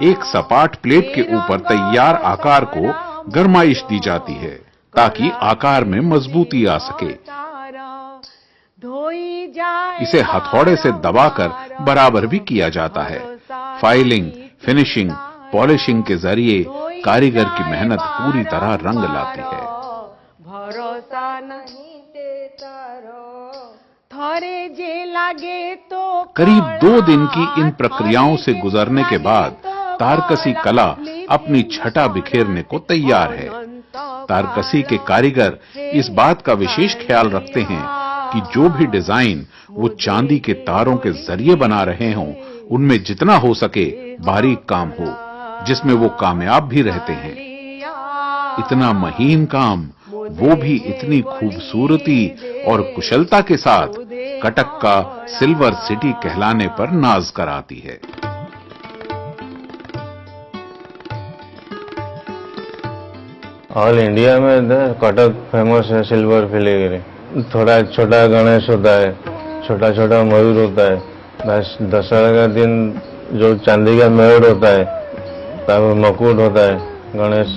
एक सपाट प्लेट के ऊपर तैयार आकार को गरमाइश दी जाती है ताकि आकार में मजबूती आ सके। इसे हथौड़े से दबाकर बराबर भी किया जाता है। फाइलिंग, फिनिशिंग, पॉलिशिंग के जरिए कारीगर की मेहनत पूरी तरह रंग लाती है। करीब 2 दिन की इन प्रक्रियाओं से गुजरने के बाद तारकसी कला अपनी छटा बिखेरने को तैयार है। तारकसी के कारीगर इस बात का विशेष ख्याल रखते हैं कि जो भी डिजाइन वो चांदी के तारों के जरिए बना रहे हों, उनमें जितना हो सके बारीक काम हो, जिसमें वो कामयाब भी रहते हैं। इतना महीन काम, वो भी इतनी खूबसूरती और कुशलता के साथ, कटक का सिल्वर सिटी कहलाने पर नाज कराती है। ऑल इंडिया में कटक फेमस है सिल्वर फिलीग्री। थोड़ा छोटा गणेश होता है, छोटा छोटा मयूर होता है। बस दशहरा का दिन जो चांदी का मेड़ होता है, तब मुकुट होता है, गणेश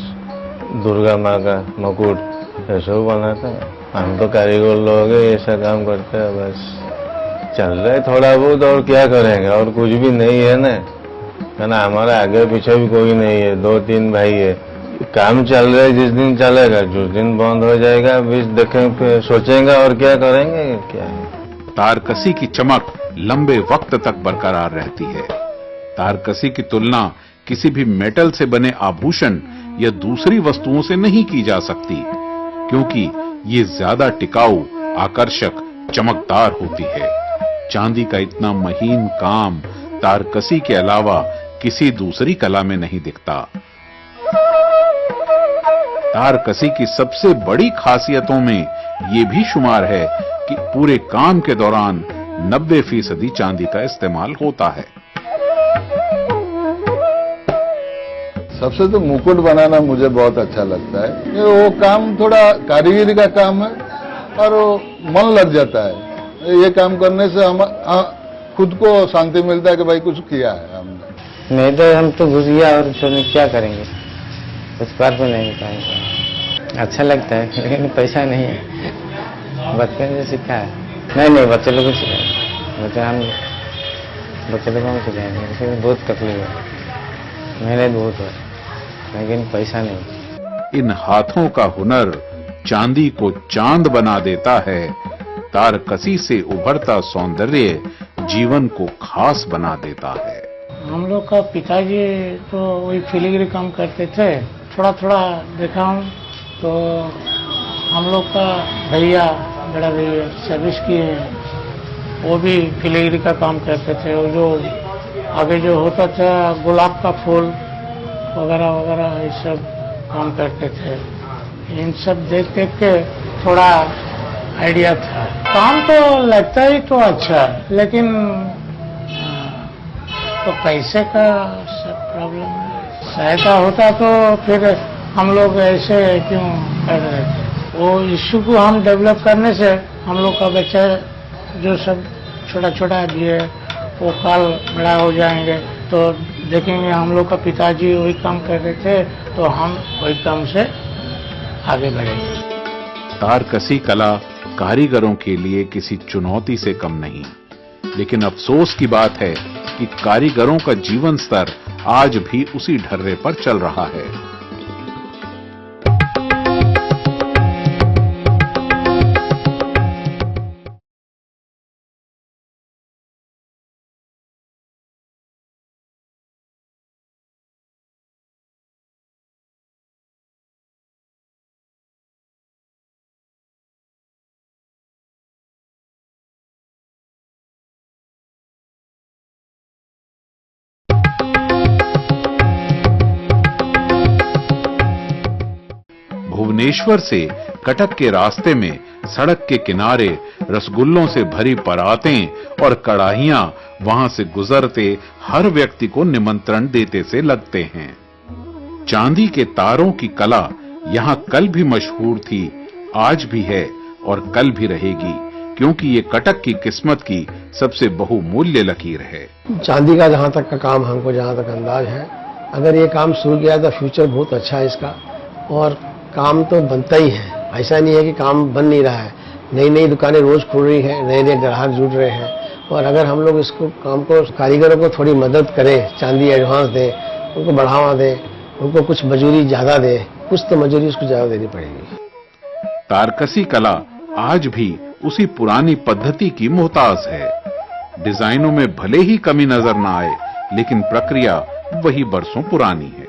दुर्गा माँ का मुकुट, ये सब बनाता है। हम तो कारीगर लोग ऐसा काम करते हैं, बस चल रहा है थोड़ा बहुत, और क्या करेंगे, और कुछ भी नहीं है ना हमारा आगे पीछे भी कोई नहीं है, 2-3 भाई है। काम चल रहा है, जिस दिन चलेगा, जिस दिन बंद हो जाएगा, बीच देखेंगे, सोचेंगे और क्या करेंगे, क्या है। तारकसी की चमक लंबे वक्त तक बरकरार रहती है। तारकसी की तुलना किसी भी मेटल से बने आभूषण या दूसरी वस्तुओं से नहीं की जा सकती, क्योंकि ये ज्यादा टिकाऊ, आकर्षक, चमकदार होती है। चांदी का इतना महीन काम तारकसी के अलावा किसी दूसरी कला में नहीं दिखता। तारकसी की सबसे बड़ी खासियतों में ये भी शुमार है कि पूरे काम के दौरान 90% चांदी का इस्तेमाल होता है। सबसे तो मुकुट बनाना मुझे बहुत अच्छा लगता है। वो काम थोड़ा कारीगरी का काम है और मन लग जाता है। ये काम करने से हम खुद को शांति मिलता है कि भाई कुछ किया है हमने। नहीं तो हम तो घुस गया और क्या करेंगे, कुछ कर भी नहीं पाएंगे। अच्छा लगता है लेकिन पैसा नहीं है। बचपन से सीखा है। नहीं बच्चे लोग को सिखाए, बच्चे लोगों को सिखाएंगे। बहुत तकलीफ है, मेहनत बहुत है, लेकिन पैसा नहीं। इन हाथों का हुनर चांदी को चांद बना देता है। तारकसी से उभरता सौंदर्य जीवन को खास बना देता है। हम लोग का पिताजी तो वही फिलीग्री काम करते थे, थोड़ा थोड़ा देखा हूँ। तो हम लोग का भैया, बड़ा भैया सर्विस किए हैं, वो भी फिलीग्री का काम करते थे। और जो आगे जो होता था गुलाब का फूल वगैरह वगैरह, ये सब काम करते थे। इन सब देख देख के थोड़ा आइडिया था। काम तो लगता ही तो अच्छा, लेकिन तो पैसे का सब प्रॉब्लम है। सहायता होता तो फिर हम लोग ऐसे क्यों कर रहे थे। वो इश्यू को हम डेवलप करने से हम लोग का बच्चा जो सब छोटा छोटा भी है, वो कल बड़ा हो जाएंगे तो देखेंगे हम लोग का पिताजी वही काम कर रहे थे, तो हम वही काम से आगे बढ़ेंगे। तारकसी कला कारीगरों के लिए किसी चुनौती से कम नहीं, लेकिन अफसोस की बात है कि कारीगरों का जीवन स्तर आज भी उसी ढर्रे पर चल रहा है। भुवनेश्वर से कटक के रास्ते में सड़क के किनारे रसगुल्लों से भरी परातें और कड़ाहियां वहां से गुजरते हर व्यक्ति को निमंत्रण देते से लगते हैं। चांदी के तारों की कला यहां कल भी मशहूर थी, आज भी है और कल भी रहेगी, क्योंकि ये कटक की किस्मत की सबसे बहुमूल्य लकीर है। चांदी का जहां तक का काम हमको जहां तक अंदाज है, अगर ये काम शुरू किया तो फ्यूचर बहुत अच्छा है इसका, और काम तो बनता ही है। ऐसा नहीं है कि काम बन नहीं रहा है, नई नई दुकानें रोज खुल रही हैं, नए नए ग्राहक जुड़ रहे हैं। और अगर हम लोग इसको काम को कारीगरों को थोड़ी मदद करें, चांदी एडवांस दें, उनको बढ़ावा दें, उनको कुछ मजूरी ज्यादा दें, कुछ तो मजूरी उसको ज्यादा देनी पड़ेगी। तारकसी कला आज भी उसी पुरानी पद्धति की मोहताज है। डिजाइनों में भले ही कमी नजर न आए, लेकिन प्रक्रिया वही बरसों पुरानी है।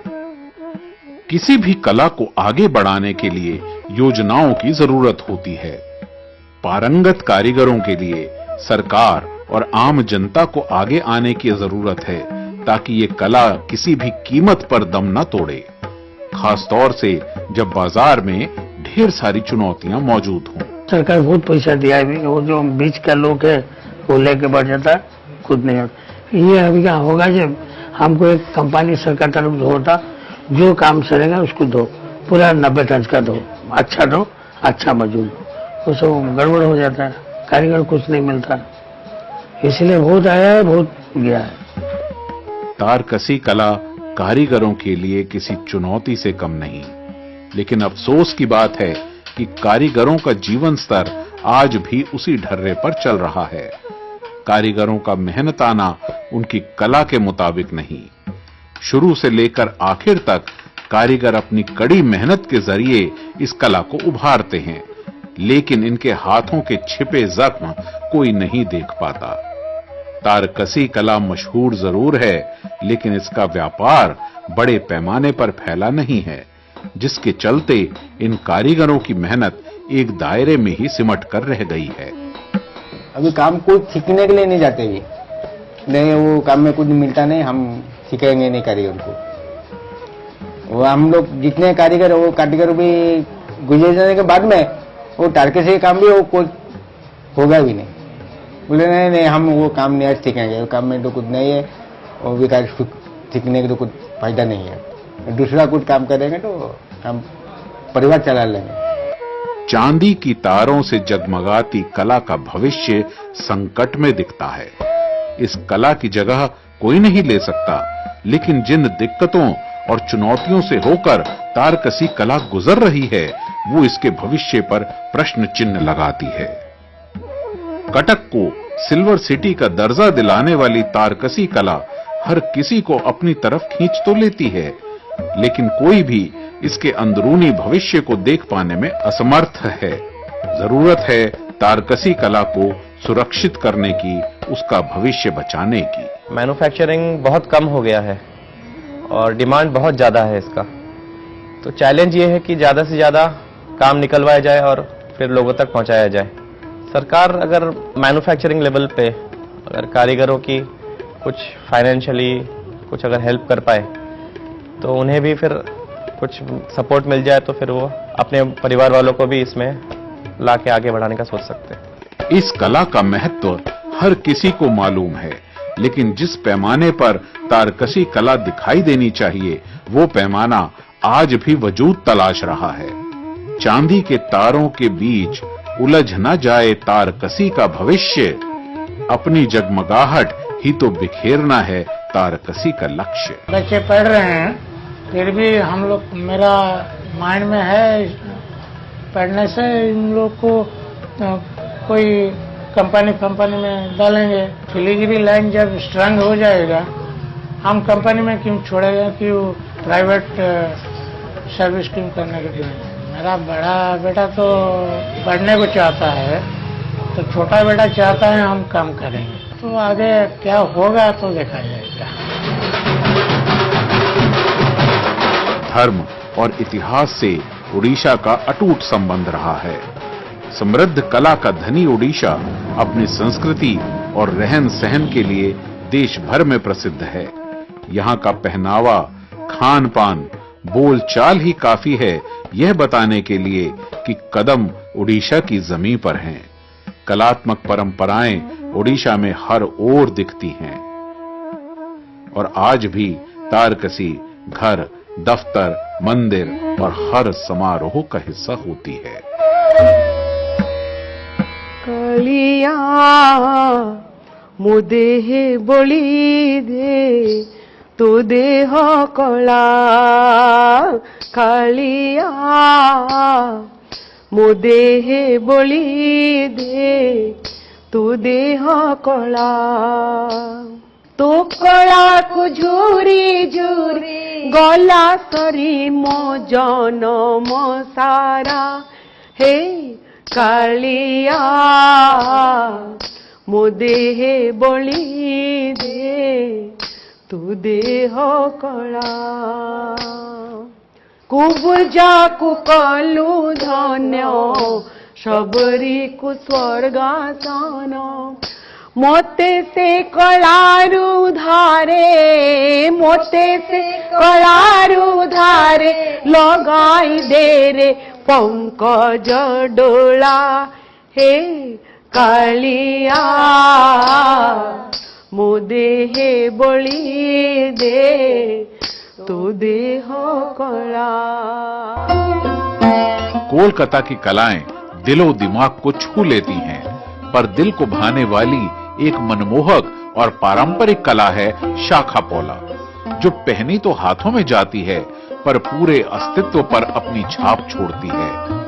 किसी भी कला को आगे बढ़ाने के लिए योजनाओं की जरूरत होती है। पारंगत कारीगरों के लिए सरकार और आम जनता को आगे आने की जरूरत है, ताकि ये कला किसी भी कीमत पर दम न तोड़े, खासतौर से जब बाजार में ढेर सारी चुनौतियां मौजूद हों। सरकार बहुत पैसा दिया है, वो जो बीच का लोग है वो लेके बढ़ जाता है, खुद नहीं होता। ये अभी क्या होगा, जब हमको एक कंपनी सरकार तरफ से होता, जो काम चलेगा उसको दो, पूरा 90 टन का दो, अच्छा मजदूर, वो सब गड़बड़ हो जाता है, कारीगर कुछ नहीं मिलता, इसलिए बहुत आया है, बहुत गया है। तारकसी कला कारीगरों के लिए किसी चुनौती से कम नहीं, लेकिन अफसोस की बात है कि कारीगरों का जीवन स्तर आज भी उसी ढर्रे पर चल रहा है। कारीगरों का मेहनताना उनकी कला के मुताबिक नहीं। शुरू से लेकर आखिर तक कारीगर अपनी कड़ी मेहनत के जरिए इस कला को उभारते हैं, लेकिन इनके हाथों के छिपे जख्म कोई नहीं देख पाता। तारकसी कला मशहूर जरूर है, लेकिन इसका व्यापार बड़े पैमाने पर फैला नहीं है, जिसके चलते इन कारीगरों की मेहनत एक दायरे में ही सिमट कर रह गई है। अभी काम कोई सीखने के लिए नहीं जाते, भी नहीं, वो काम में कुछ मिलता नहीं, हम सिखाएंगे नहीं कारीगर को। वो हम लोग जितने कारीगर, वो कारीगर भी गुजर जाने के बाद में वो तारकसी काम भी वो कुछ होगा भी नहीं। बोले नहीं हम वो काम नहीं आज सीखेंगे, वो काम में तो कुछ नहीं है, वो भी सीखने के तो कुछ फायदा नहीं है, दूसरा कुछ काम करेंगे तो हम परिवार चला लेंगे। चांदी की तारों से जगमगाती कला का भविष्य संकट में दिखता है। इस कला की जगह कोई नहीं ले सकता, लेकिन जिन दिक्कतों और चुनौतियों से होकर तारकसी कला गुजर रही है, वो इसके भविष्य पर प्रश्न चिन्ह लगाती है। कटक को सिल्वर सिटी का दर्जा दिलाने वाली तारकसी कला हर किसी को अपनी तरफ खींच तो लेती है, लेकिन कोई भी इसके अंदरूनी भविष्य को देख पाने में असमर्थ है। जरूरत है तारकसी कला को सुरक्षित करने की, उसका भविष्य बचाने की। मैन्युफैक्चरिंग बहुत कम हो गया है और डिमांड बहुत ज़्यादा है इसका, तो चैलेंज ये है कि ज़्यादा से ज़्यादा काम निकलवाया जाए और फिर लोगों तक पहुंचाया जाए। सरकार अगर मैन्युफैक्चरिंग लेवल पे अगर कारीगरों की कुछ फाइनेंशियली कुछ अगर हेल्प कर पाए, तो उन्हें भी फिर कुछ सपोर्ट मिल जाए, तो फिर वो अपने परिवार वालों को भी इसमें ला के आगे बढ़ाने का सोच सकते हैं। इस कला का महत्व हर किसी को मालूम है, लेकिन जिस पैमाने पर तारकसी कला दिखाई देनी चाहिए, वो पैमाना आज भी वजूद तलाश रहा है। चांदी के तारों के बीच उलझ न जाए तारकसी का भविष्य, अपनी जगमगाहट ही तो बिखेरना है तारकसी का लक्ष्य। बच्चे पढ़ रहे हैं, फिर भी हम लोग, मेरा माइंड में है, पढ़ने से इन लोग को कोई कंपनी में डालेंगे। फिलीगिरी लाइन जब स्ट्रांग हो जाएगा, हम कंपनी में क्यों छोड़ेगा कि वो प्राइवेट सर्विस क्यों करने के लिए। मेरा बड़ा बेटा तो पढ़ने को चाहता है, तो छोटा बेटा चाहता है हम काम करेंगे, तो आगे क्या होगा तो देखा जाएगा। धर्म और इतिहास से उड़ीसा का अटूट संबंध रहा है। समृद्ध कला का धनी उड़ीसा अपनी संस्कृति और रहन सहन के लिए देश भर में प्रसिद्ध है। यहाँ का पहनावा, खान पान, बोल चाल ही काफी है यह बताने के लिए कि कदम उड़ीसा की जमीन पर हैं। कलात्मक परंपराएं उड़ीसा में हर ओर दिखती हैं और आज भी तारकसी घर, दफ्तर, मंदिर और हर समारोह का हिस्सा होती है। कालिया मो देहे बलि दे तो देह कला कालिया मो देहे बलि दे तो देह कला तो कला को झूरी झूरी गला सरी मो जनम सारा हे कालिया मो देहे बलि दे तू देह कला कुबुजा को कलु धन्य सबरी को स्वर्गासन मोते से कलारु धारे मोते से कलारु धारे लगाई दे रे पंकज डोला हे कालिया मो देहे बलि दे तो देह कला। कोलकाता की कलाएं दिलो दिमाग को छू लेती हैं, पर दिल को भाने वाली एक मनमोहक और पारंपरिक कला है शाखा पौला, जो पहनी तो हाथों में जाती है पर पूरे अस्तित्व पर अपनी छाप छोड़ती है।